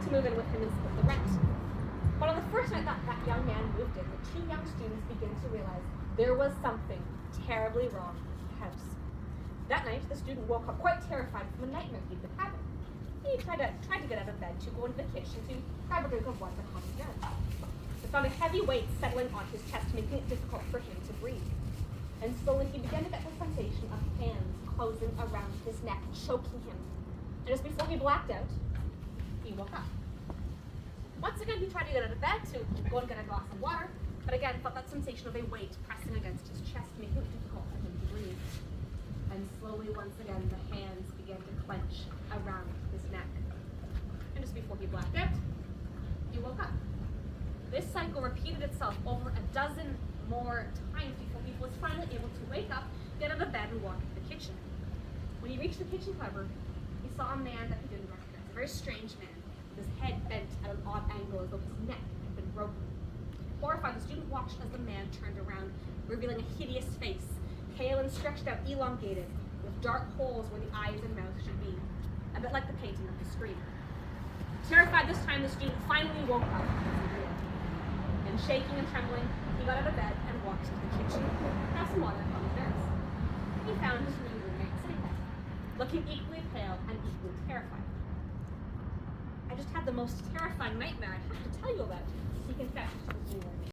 to move in with him and split the rent. But on the first night that young man moved in, the two young students began to realize there was something terribly wrong with the house. That night, the student woke up quite terrified from a nightmare he'd been having. He tried to get out of bed to go into the kitchen to grab a drink of water and calm him down. He found a heavy weight settling on his chest, making it difficult for him to breathe. And slowly he began to get the sensation of hands closing around his neck, choking him. And just before he blacked out, he woke up. Once again, he tried to get out of bed to go and get a glass of water, but again felt that sensation of a weight pressing against his chest, making it difficult for him to breathe. And slowly, once again, the hands began to clench around his neck. And just before he blacked out, he woke up. This cycle repeated itself over a dozen more times before he was finally able to wake up, get out of bed, and walk to the kitchen. When he reached the kitchen, however, he saw a man that he didn't recognize, a very strange man, with his head bent at an odd angle as though his neck had been broken. Horrified, the student watched as the man turned around, revealing a hideous face, pale and stretched out, elongated, with dark holes where the eyes and mouth should be, a bit like the painting of the screen. Terrified this time, the student finally woke up, and shaking and trembling, he got out of bed and walked to the kitchen, grabbed some water on the terrace. He found his new roommate sitting there, looking equally pale and equally terrified. I just had the most terrifying nightmare I have to tell you about, he confessed to his new roommate.